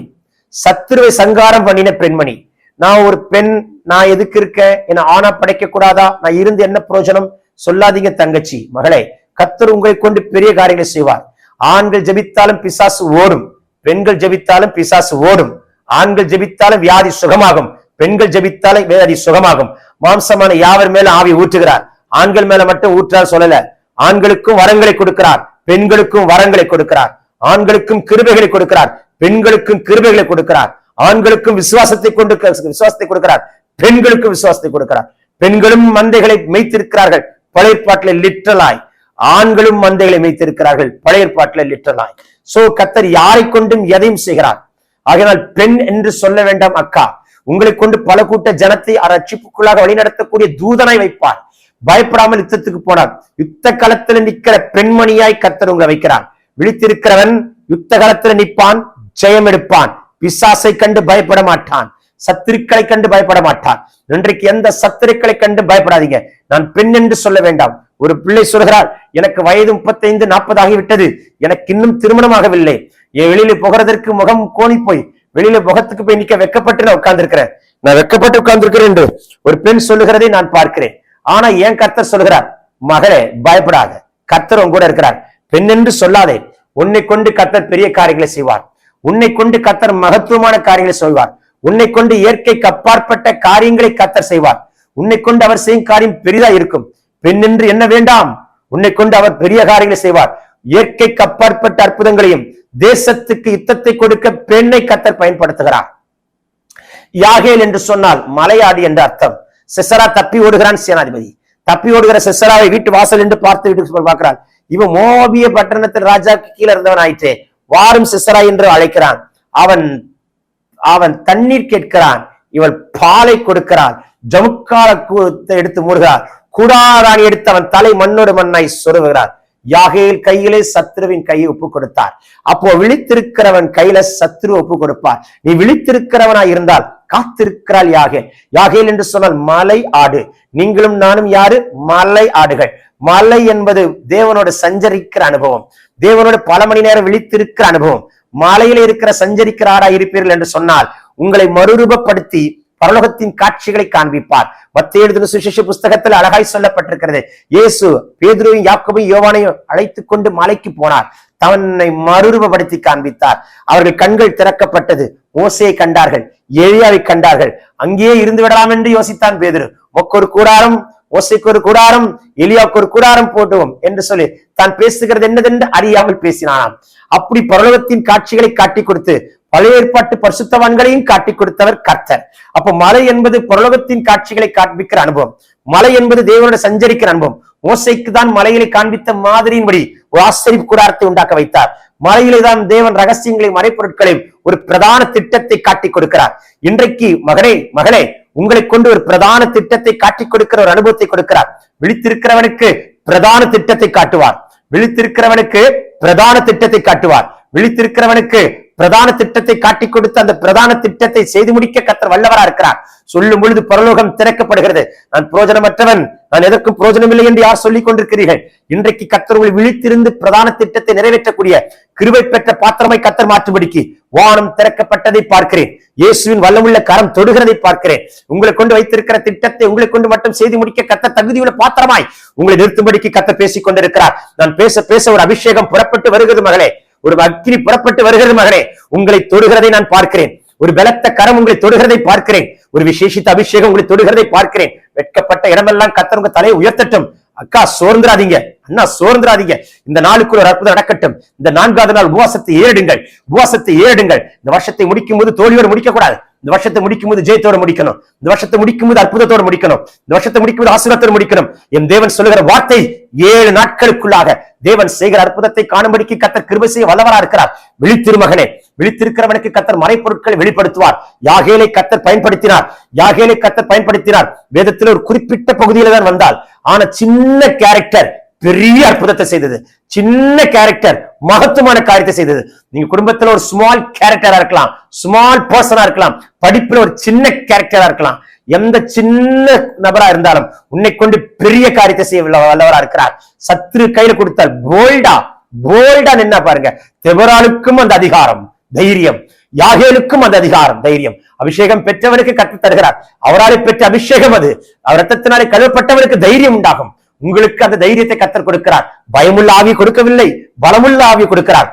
சத்துருவை சங்காரம் பண்ணின பெண்மணி. நான் ஒரு பெண், நான் எதுக்கு இருக்கேன், என்ன ஆணா படைக்க கூடாதா, நான் இருந்து என்ன பிரயோஜனம்? சொல்லாதீங்க தங்கச்சி, மகளே, கர்த்தர் உங்களை கொண்டு பெரிய காரியங்களை செய்வார். ஆண்கள் ஜெபித்தாலும் பிசாசு ஓடும், பெண்கள் ஜெபித்தாலும் பிசாசு ஓடும். ஆண்கள் ஜெபித்தாலும் வியாதி சுகமாகும், பெண்கள் ஜெபித்தாலும் வியாதி சுகமாகும். மாம்சமான யாவர் மேல ஆவி ஊற்றுகிறார். ஆண்கள் மேல மட்டும் ஊற்றார் சொல்லல. ஆண்களுக்கும் வரங்களை கொடுக்கிறார், பெண்களுக்கும் வரங்களை கொடுக்கிறார். ஆண்களுக்கும் கிருபைகளை கொடுக்கிறார், பெண்களுக்கும் கிருபைகளை கொடுக்கிறார். ஆண்களுக்கும் விசுவாசத்தை கொடுக்கிறார், பெண்களுக்கும் விசுவாசத்தை கொடுக்கிறார். பெண்களும் மந்தைகளை மேய்த்திருக்கிறார்கள் பழைய பாட்டில் லிட்டலாய். ஆண்களும் மந்தைகளை மேய்த்திருக்கிறார்கள் பழைய பாட்டில் லிட்டலாய். சோ கர்த்தர் யாரை கொண்டும் எதையும் செய்கிறார். ஆகையால் பெண் என்று சொல்ல வேண்டாம் அக்கா. உங்களை கொண்டு பல கூட்ட ஜனத்தை ரட்சிப்புக்குள்ளாக வழிநடத்தக்கூடிய தூதனாய் வைப்பார். பயப்படாமல் யுத்தத்துக்கு போனார். யுத்த களத்துல நிற்கிற பெண்மணியாய் கர்த்தர் உங்களை வைக்கிறார். விழித்திருக்கிறவன் யுத்த களத்துல நிற்பான், ஜெயம் எடுப்பான். பிசாசை கண்டு பயப்பட மாட்டான், சத்துருக்களை கண்டு பயப்பட மாட்டான். இன்றைக்கு எந்த சத்துருக்களை கண்டு பயப்படாதீங்க. நான் பெண் என்று சொல்ல வேண்டாம். ஒரு பிள்ளை சொல்கிறார், எனக்கு வயது 35-40 ஆகிவிட்டது, எனக்கு இன்னும் திருமணமாகவில்லை, என் வெளியில போகிறதற்கு முகம் கோணி போய் வெளியில முகத்துக்கு போய் நிக்க வெக்கப்பட்டு நான் உட்கார்ந்திருக்கிறேன், நான் வெக்கப்பட்டு உட்கார்ந்திருக்கிறேன் என்று ஒரு பெண் சொல்லுகிறதை நான் பார்க்கிறேன். ஆனா ஏன் கர்த்தர் சொல்கிறார், மகளே பயப்படாத, கர்த்தர் உன் கூட இருக்கிறார். பெண் என்று சொல்லாதே. உன்னை கொண்டு கர்த்தர் பெரிய காரியங்களை செய்வார். உன்னை கொண்டு கர்த்தர் மகத்துவமான காரியங்களை செய்வார். உன்னை கொண்டு இயற்கைக்கு அப்பாற்பட்ட காரியங்களை கர்த்தர் செய்வார். உன்னை கொண்டு அவர் செய்யும் காரியம் பெரிதா இருக்கும். பெண் என்று என்ன வேண்டாம், உன்னை கொண்டு அவர் பெரிய காரியங்களை செய்வார். இயற்கைக்கு அப்பாற்பட்ட அற்புதங்களையும் தேசத்துக்கு யுத்தத்தை கொடுக்க பெண்ணை கர்த்தர் பயன்படுத்துகிறார். யாகேல் என்று சொன்னால் மலையாடி என்று அர்த்தம். சிசரா தப்பி ஓடுகிறான் சேனாதிபதி. தப்பி ஓடுகிற சிசராவை வீட்டு வாசல் என்று பார்த்து வீட்டுக்கு பார்க்கிறான். இவன் மோபிய பட்டணத்தில் ராஜாக்கு கீழே இருந்தவன் ஆயிற்றே, வாரும் சிசரா என்று அழைக்கிறான். அவன் தண்ணீர் கேட்கிறான், இவள் பாலை கொடுக்கிறாள். ஜமுக்கால எடுத்து மூடுகிறார். கூடாராணி எடுத்து அவன் தலை மண்ணோடு மண்ணாய் சொருகிறார். யாகேல் கையிலே சத்ருவின் கையை ஒப்பு கொடுத்தார். அப்போ விழித்திருக்கிறவன் கையில சத்ரு ஒப்பு கொடுப்பார். நீ விழித்திருக்கிறவனாய் இருந்தால் காத்திருக்கிறாள் யாகேல். யாகேல் என்று சொன்னால் மலை ஆடு. நீங்களும் நானும் யாரு? மலை ஆடுகள். மலை என்பது தேவனோடு சஞ்சரிக்கிற அனுபவம், தேவனோடு பல மணி நேரம் விழித்திருக்கிற அனுபவம். மலையில இருக்கிற சஞ்சரிக்கிற ஆடா இருப்பீர்கள் என்று சொன்னால் உங்களை மறுரூபப்படுத்தி பரலோகத்தின் காட்சிகளை காண்பிப்பார். மத்தேயு எழுதின சுவிசேஷ புஸ்தகத்தில் அழகாய் சொல்லப்பட்டிருக்கிறது. இயேசு பேதுருவையும் யாக்கோபையும் யோவானையும் அழைத்துக் கொண்டு மலைக்கு போனார். தன்னை மறுரூபப்படுத்தி காண்பித்தார். அவர்கள் கண்கள் திறக்கப்பட்டது. மோசேயை கண்டார்கள், எலியாவை கண்டார்கள். அங்கேயே இருந்து விடலாம் என்று யோசித்தான் பேதுரு. ஒரு கூடாரம், மோசேக்கு ஒரு கூடாரம், எலியாவுக்கு ஒரு கூடாரம் போட்டுவோம் என்று சொல்லி தான் பேசுகிறது என்னதென்று அறியாமல் பேசினானாம். அப்படி பரலோகத்தின் காட்சிகளை காட்டி கொடுத்து பழைய ஏற்பாட்டு பரிசுத்தவான்களையும் காட்டி கொடுத்தவர் கர்த்தர். அப்ப மலை என்பது பரலோகத்தின் காட்சிகளை காண்பிக்கிற அனுபவம். மலை என்பது தேவனோட சஞ்சரிக்கிற அனுபவம். மோசேக்கு தான் மலையிலே காண்பித்த மாதிரியின்படி ஒரு ஆச்சரிய கூடாரத்தை உண்டாக்க வைத்தார். மலையிலே தான் தேவன் ரகசியங்களையும் மறைப்பொருட்களையும் ஒரு பிரதான திட்டத்தை காட்டி கொடுக்கிறார். இன்றைக்கு மகளே உங்களை கொண்டு ஒரு பிரதான திட்டத்தை காட்டி கொடுக்கிற ஒரு அனுபவத்தை கொடுக்கிறார். விழித்திருக்கிறவனுக்கு பிரதான திட்டத்தை காட்டுவார். விழித்திருக்கிறவனுக்கு பிரதான திட்டத்தை காட்டுவார். விழித்திருக்கிறவனுக்கு பிரதான திட்டத்தை காட்டி கொடுத்து அந்த பிரதான திட்டத்தை செய்து முடிக்க கர்த்தர் வல்லவரா இருக்கிறார். சொல்லும் பொழுது பரலோகம் திறக்கப்படுகிறது. நான் புரோஜனமற்றவன், நான் எதற்கும் புரோஜனம் இல்லை என்று யார் சொல்லிக் கொண்டிருக்கிறீர்கள்? இன்றைக்கு கர்த்தர் உங்களை விழித்திருந்து பிரதான திட்டத்தை நிறைவேற்றக்கூடிய கிருபை பெற்ற பாத்திரமை கர்த்தர் மாற்றும்படிக்கு வானம் திறக்கப்பட்டதை பார்க்கிறேன். இயேசுவின் வல்லமுள்ள கரம் தொடுகிறதை பார்க்கிறேன். உங்களை கொண்டு வைத்திருக்கிற திட்டத்தை உங்களை கொண்டு மட்டும் செய்து முடிக்க கர்த்தர் தகுதியுள்ள பாத்திரமாய் உங்களை நிறுத்தும்படிக்கு கர்த்தர் பேசிக் கொண்டிருக்கிறார். நான் பேச பேச ஒரு அபிஷேகம் புறப்பட்டு வருகிறது மகளே, ஒரு அக்கினி புறப்பட்டு வருகிறது மகனே. உங்களை தொடுகிறதை நான் பார்க்கிறேன். ஒரு பலத்த கரம் உங்களை தொடுகிறதை பார்க்கிறேன். ஒரு விசேஷித்த அபிஷேகம் உங்களை தொடுகிறதை பார்க்கிறேன். வெட்கப்பட்ட இடமெல்லாம் கர்த்தர் உங்க தலையை உயர்த்தட்டும். அக்கா சோர்ந்துராதீங்க, அண்ணா சோர்ந்துராதீங்க. இந்த நாளுக்குள்ள ஒரு அற்புதம் நடக்கட்டும். இந்த 4வது நாள் உபவாசத்தை ஏறிடுங்கள், உபவாசத்தை ஏறிடுங்கள். இந்த வருஷத்தை முடிக்கும் போது தோல்வியோடு முடிக்க கூடாது. இந்த வருஷத்தை முடிக்கும் போது ஜெயத்தோடு முடிக்கணும். இந்த வருஷத்தை முடிக்கும் போது அற்புதத்தோடு முடிக்கணும். இந்த வருஷத்தை முடிக்கும் போது ஆசீர்வாதத்தோடு முடிக்கணும். என் தேவன் சொல்லுகிற வார்த்தை 7 நாட்களுக்குள்ளாக தேவன் செய்கிற அற்புதத்தை காணும்படிக்கு கர்த்தர் கிருபை செய்ய வல்லவரா இருக்கிறார். விழித்திருமகனே, விழித்திருக்கிறவனுக்கு கர்த்தர் மறைப்பொருட்களை வெளிப்படுத்துவார். யாகேலை கர்த்தர் பயன்படுத்தினார். யாகேலை கர்த்தர் பயன்படுத்தினார். வேதத்தில் ஒரு குறிப்பிட்ட பகுதியில தான் வந்தால், ஆனா சின்ன கேரக்டர் பெரிய அற்புதத்தை செய்தது. சின்ன கேரக்டர் மகத்துவமான காரியத்தை செய்தது. நீங்க குடும்பத்துல ஒரு ஸ்மால் கேரக்டரா இருக்கலாம், ஸ்மால் பர்சனா இருக்கலாம், படிப்புல ஒரு சின்ன கேரக்டரா இருக்கலாம். எந்த சின்ன நபரா இருந்தாலும் உன்னை கொண்டு பெரிய காரியத்தை செய்ய வல்லவரா இருக்கிறார். சத்துரு கையில கொடுத்தால் போல்டா நின்னா பாருங்க. தெபராளுக்கும் அந்த அதிகாரம், தைரியம். யாகேலுக்கும் அந்த அதிகாரம், தைரியம். அபிஷேகம் பெற்றவனுக்கு கற்று தருகிறார். அவராலே பெற்ற அபிஷேகம் அது. அவர் ரத்தத்தினாலே கழுவப்பட்டவனுக்கு தைரியம் உண்டாகும். உங்களுக்கு அந்த தைரியத்தை கர்த்தர் கொடுக்கிறார். பயமுள்ள ஆவியை கொடுக்கவில்லை, பலமுள்ள ஆவியை கொடுக்கிறார்.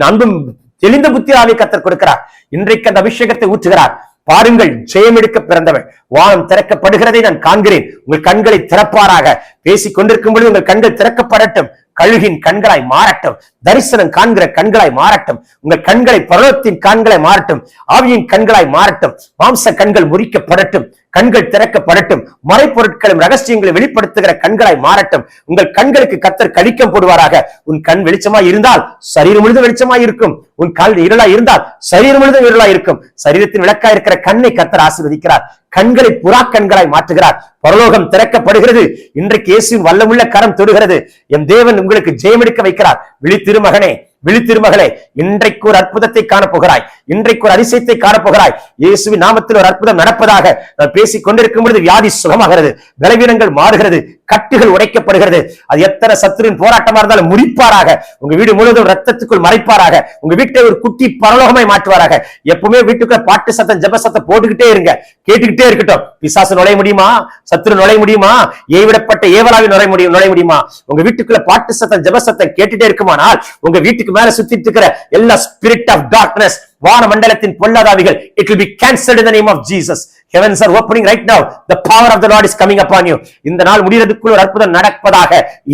அன்பும் தெளிந்த புத்தி ஆவியை கர்த்தர் கொடுக்கிறார். இன்றைக்கு அந்த அபிஷேகத்தை ஊற்றுகிறார். பாருங்கள், ஜெயம் எடுக்க பிறந்தவள். வானம் திறக்கப்படுகிறதை நான் காண்கிறேன். உங்கள் கண்களை திறப்பாராக. பேசிக் கொண்டிருக்கும் பொழுது உங்கள் கண்கள் திறக்கப்படட்டும். கழுகின் கண்களாய் மாறட்டும். தரிசனம் காண்கிற கண்களாய் மாறட்டும். உங்கள் கண்களை பரலோகத்தின் கண்களை மாறட்டும். ஆவியின் கண்களாய் மாறட்டும். மாம்ச கண்கள் முறிக்கப்படட்டும். கண்கள் திறக்கப்படட்டும். மறைப்பொருட்களும் ரகசியங்களை வெளிப்படுத்துகிற கண்களாய் மாறட்டும். உங்கள் கண்களுக்கு கர்த்தர் கடிக்கம் போடுவாராக. உன் கண் வெளிச்சமாய் இருந்தால் சரீரம் முழுதும் வெளிச்சமாய் இருக்கும். உன் கால் இருளாய் இருந்தால் சரீரம் முழுதும் இருளாய் இருக்கும். சரீரத்தின் விளக்காய் இருக்கிற கண்ணை கர்த்தர் ஆசீர்வதிக்கிறார். கண்களை புறா கண்களாய் மாற்றுகிறார். பரலோகம் திறக்கப்படுகிறது. இன்றைக்கு இயேசுவின் வல்லமுள்ள கரம் தொடுகிறது. என் தேவன் உங்களுக்கு ஜெயம் எடுக்க வைக்கிறார். விழித்திருமகனே, விழித்திருமகளே, இன்றைக்கு ஒரு அற்புதத்தை காணப்போகிறாய். இன்றைக்கு ஒரு அதிசயத்தை காணப்போகிறாய். இயேசுவின் நாமத்தில் ஒரு அற்புதம் நடப்பதாக நான் பேசிக் கொண்டிருக்கும் பொழுது வியாதி சுகமாகிறது, பலவீனங்கள் மாறுகிறது, கட்டுகள் உடைக்கப்படுகிறது. அது எத்தனை சத்துருவின் போராட்டமா இருந்தாலும் முறிப்பாராக. உங்க வீடு முழுவதும் ரத்தத்துக்குள் மறைப்பாராக. உங்க வீட்டை ஒரு குட்டி பரலோகமாய் மாற்றுவாராக. எப்பவுமே வீட்டுக்குள்ள பாட்டு சத்தம், ஜெப சத்தம் போட்டுக்கிட்டே இருங்க, கேட்டுக்கிட்டே இருக்கட்டும். பிசாசு நுழைய முடியுமா? சத்துரு நுழைய முடியுமா? ஏவிடப்பட்ட ஏவலாவி நுழைய முடியுமா? உங்க வீட்டுக்குள்ள பாட்டு சத்தம், ஜெப சத்தம் கேட்டுட்டே இருக்குமானால் உங்க வீட்டுக்கு மேல சுத்திட்டு இருக்கிற எல்லா ஸ்பிரிட் ஆஃப் டார்க்னஸ், வான மண்டலத்தின் பொல்லாதாவிகள், it will be cancelled in the name of Jesus. Heavens are opening right now. The power of the Lord is coming upon you. இந்த நாள் முடிகிறதுக்குள்ள ஒரு அற்புதம் நடப்பதாக.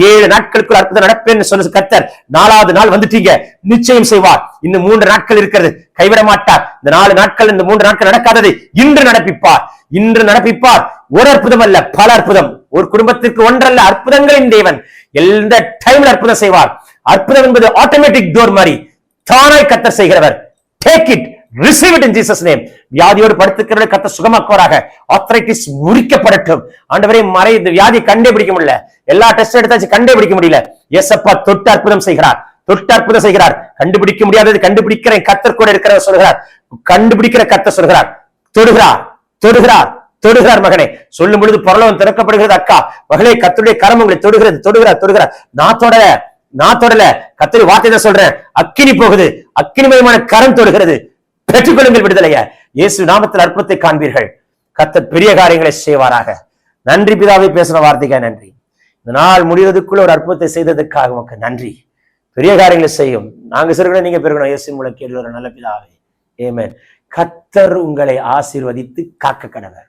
7 நாட்களுக்குள் அற்புதம் நடப்பேன்னு சொன்ன கர்த்தர் 4வது நாள் வந்துட்டீங்க. நிச்சயம் செய்வார். இன்னும் 3 நாட்கள் இருக்கிறது. கைவிட மாட்டார். இந்த 4 நாட்கள், இந்த 3 நாட்கள் நடக்காததை இன்று நடப்பிப்பார். இன்று நடப்பிப்பார். ஒரு அற்புதம் அல்ல, பல அற்புதம். ஒரு குடும்பத்திற்கு ஒன்றல்ல, அற்புதங்களின் தேவன் எந்த டைம்ல அற்புதம் செய்வார். அற்புதம் என்பது ஆட்டோமேட்டிக் டோர் மாதிரி தானாய் கர்த்தர் செய்கிறவர். Take it, receive it in Jesus name. வியாதியோடு படுத்துக்கிறவரை கர்த்தர் சுகமாக்குவாராக. ஆர்த்ரைட்டிஸ் முறிக்கப்படட்டும். ஆண்டவரே, இந்த வியாதி கண்டே பிடிக்க முடியல, எல்லா டெஸ்ட் எடுத்தாச்சு கண்டே பிடிக்க முடியல. ஏசப்பா தொட்டு அற்புதம் செய்கிறார், தொட்டு அற்புதம் செய்கிறார். கண்டுபிடிக்க முடியாதது கண்டுபிடிக்கிற கர்த்தர் கூட இருக்கிறவர் சொல்கிறார். கண்டுபிடிக்கிற கர்த்தர் சொல்கிறார். தொடுகிறார், தொடுகிறார், தொடுகிறார். மகனே, சொல்லும் பொழுது பரலோகம் திறக்கப்படுகிறது. அக்கா மகளே, கர்த்தருடைய கரம் உங்களை தொடுகிறது, தொடுகிறார், தொடுகிறார். நான் தொடல, கர்த்தர் வார்த்தை தான் சொல்றேன். அக்கினி போகுது, அக்கினிமயமான கரம் தொடுகிறது. பெற்றுக்கொள்ளுங்கள் விடுதலைய. இயேசு நாமத்தில் அற்புதத்தை காண்பீர்கள். கர்த்தர் பெரிய காரியங்களை செய்வாராக. நன்றி பிதாவை, பேசுற வார்த்தைக்காக நன்றி. இந்த நாள் முடிவதற்குள்ள ஒரு அற்புதத்தை செய்ததற்காக உமக்கு நன்றி. பெரிய காரியங்களை செய்யும். நாங்க சிறுகளை நீங்க பெருகணும். இயேசு மூலம் கேள்வி நல்ல பிதாவே, ஆமென். கர்த்தர் உங்களை ஆசீர்வதித்து காக்க கடவர்.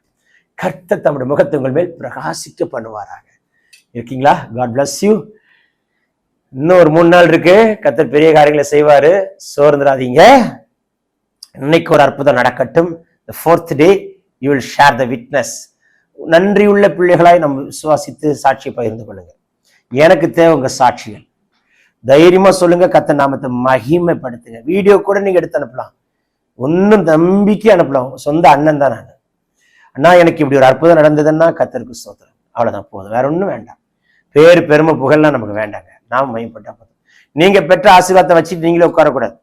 கர்த்தர் தம்முடைய முகத்தை உங்கள் மேல் பிரகாசிக்க பண்ணுவாராக. இருக்கீங்களா? God bless you. இன்னும் ஒரு 3 நாள் இருக்கு. கர்த்தர் பெரிய காரியங்களை செய்வாரு. சோர்ந்துடாதீங்க. இன்னைக்கு ஒரு அற்புதம் நடக்கட்டும். The 4th day you will share the witness. நன்றியுள்ள பிள்ளைகளாய் நம்ம விசுவாசித்து சாட்சியை பகிர்ந்து கொள்ளுங்க. எனக்கு தேவை உங்க சாட்சிகள். தைரியமா சொல்லுங்க. கர்த்தர் நாமத்தை மகிமைப்படுத்துங்க. வீடியோ கூட நீங்க எடுத்து அனுப்பலாம். ஒன்னும் நம்பிக்கை அனுப்பலாம். சொந்த அண்ணன் தான் நான். அண்ணா, எனக்கு இப்படி ஒரு அற்புதம் நடந்ததுன்னா கர்த்தருக்கு ஸ்தோத்திரம். அவ்வளவுதான், போதும். வேற ஒண்ணும் வேண்டாம். பேரு பெருமை புகழ்லாம் நமக்கு வேண்டாங்க. நாம் மையப்பட்டா போதும். நீங்க பெற்ற ஆசீர்வாதத்தை வச்சுட்டு நீங்களே உட்காரக்கூடாது.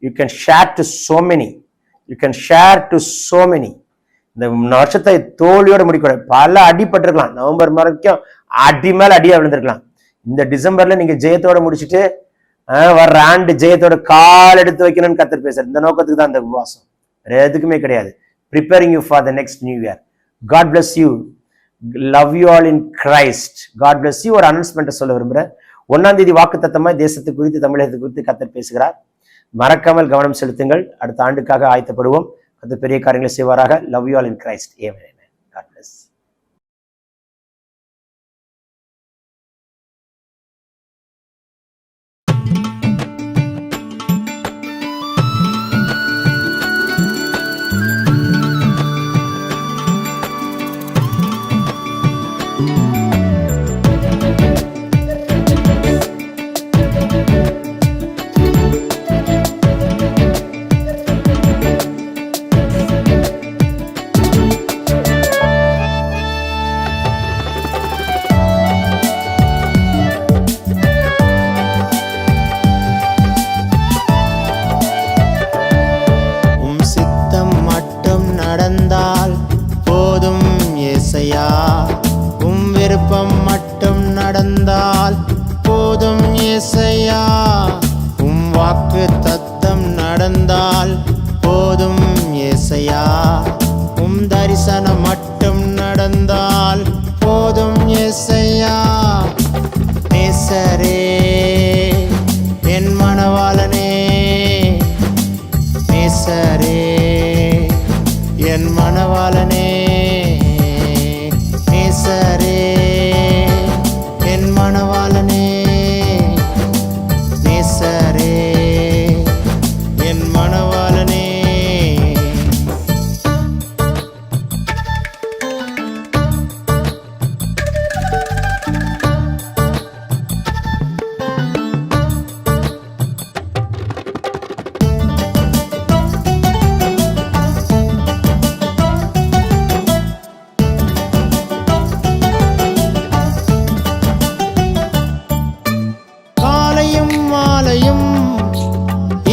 You can share to so many. இந்த வருஷத்தை தோல்வியோட முடிக்கூடாது. பல அடிபட்டிருக்கலாம். நவம்பர் வரைக்கும் அடி மேல அடியா விழுந்திருக்கலாம். இந்த டிசம்பர்ல நீங்க ஜெயத்தோட முடிச்சுட்டு வர்ற ஆண்டு ஜெயத்தோட கால் எடுத்து வைக்கணும்னு கர்த்தர் பேசுறாரு. இந்த நோக்கத்துக்கு தான் இந்த உபவாசம், வேற எதுக்குமே கிடையாது. preparing you for the next new year. God bless you. Love you all in Christ. God bless you. ஒரு அனௌன்ஸ்மெண்ட் சொல்ல விரும்புறேன். 1ஆம் தேதி வாக்குத்தத்தமா தேசத்து குறித்து, தமிழகத்தை குறித்து கர்த்தர் பேசுகிறார். மறக்காமல் கவனம் செலுத்துங்கள். அடுத்த ஆண்டுக்காக ஆயத்தப்படுவோம். கர்த்தர் பெரிய காரியங்களை செய்வாராக. Love you all in Christ. Amen. God bless. நடந்தால் போதும் ஏசையா, உம் விருப்பம் மட்டும் நடந்தால் போதும் ஏசையா, உம் வாக்கு தத்தம் நடந்தால் போதும் ஏசையா, உம் தரிசனம் மட்டும் நடந்தால் போதும் ஏசையா. நேசரே என் மணவாளனே, நேசரே என் மணவாளனே, நேசரே என் மணவாளனே, நேசரே என் மணவாளனே.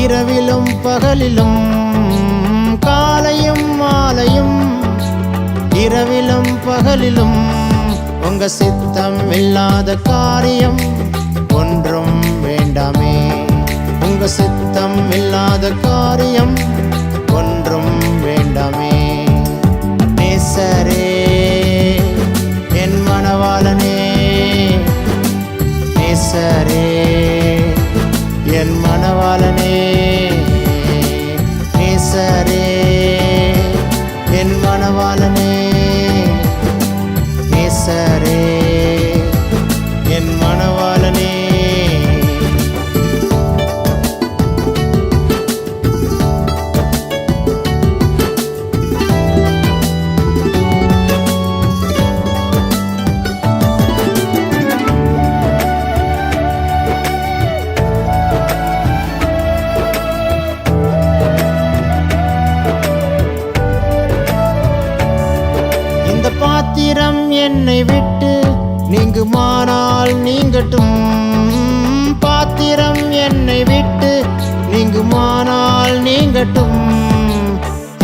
இரவிலும் பகலிலும், காலையும் மாலையும், இரவிலும் பகலிலும், உங்க சித்தம் இல்லாத காரியம் ஒன்றும் வேண்டாமே, உங்க சித்தம் இல்லாத காரியம் ஒன்றும் வேண்டாமே. நேசரே என் மணவாளனே, நேசரே என் மணவாளனே, நேசரே என் மணவாளனே, நேசரே என் மணவாளனே. பாத்திரம் என்னை விட்டு நீங்குமானால் நீங்கட்டும், பாத்திரம் என்னை விட்டு நீங்குமானால் நீங்கட்டும்,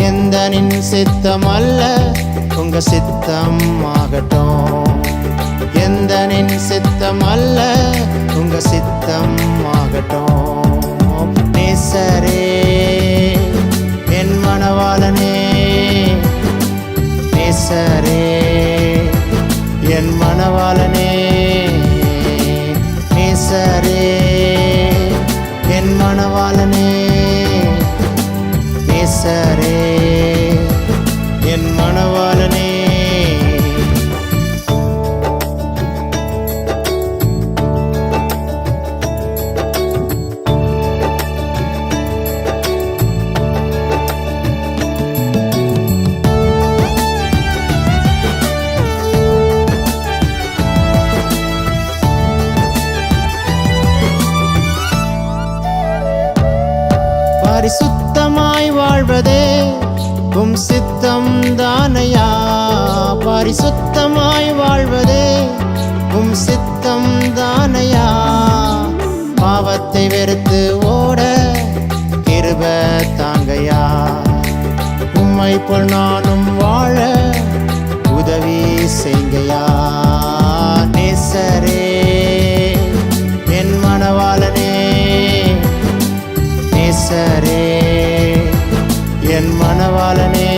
எந்தனின் சித்தம் அல்ல உங்க சித்தம் ஆகட்டும், எந்தனின் சித்தம் அல்ல உங்க சித்தம் ஆகட்டும். நேசரே என் மணவாளனே, நேசரே என் மணவாளனே, நேசரே என் மணவாளனே, நேசரே என் மணவாளனே. பரிசுத்தமாய் வாழ்வதே உம் சித்தம் தானையா, பரிசுத்தமாய் வாழ்வதே உம் சித்தம் தானையா, பாவத்தை போல் நானும் வாழ உதவி செய்கையா. நேசரே என் மணவாளனே, நேசரே என் மணவாளனே,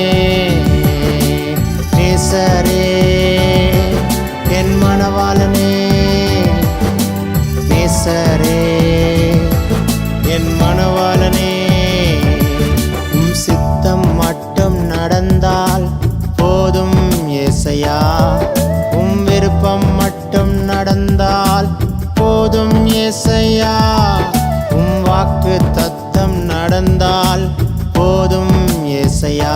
நேசரே என் மணவாளனே, நேசரே என் மணவாளனே. உம் சித்தம் மட்டும் நடந்தால் போதும் ஏசையா, உம் விருப்பம் மட்டும் நடந்தால் போதும் ஏசையா, உம் வாக்கு தத்தம் நடந்தால் போதும் ஏசையா,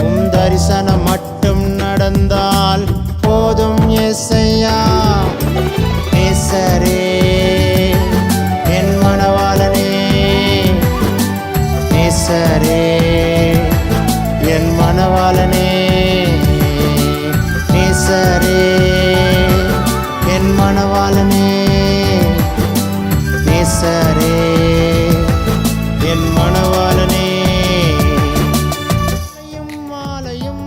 உம் தரிசனம் மட்டும் நடந்தால் போதும் ஏசையா. நேசரே என் மணவாளனே, நேசரே என் மணவாளனே, நேசரே என் மணவாளனே, நேசரே என் மணவாளனே. மாலையும்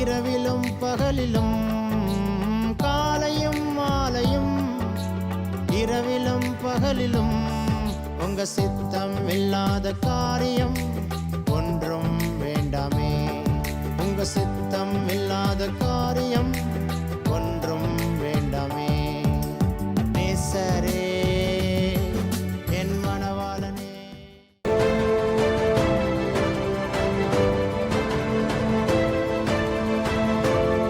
இரவிலும் பகலிலும், காலையும் மாலையும் இரவிலும் பகலிலும், உங்க சித்தம் இல்லாத காரியம் ஒன்றும் வேண்டாமே, உங்க சித்தம் இல்லாத காரியம்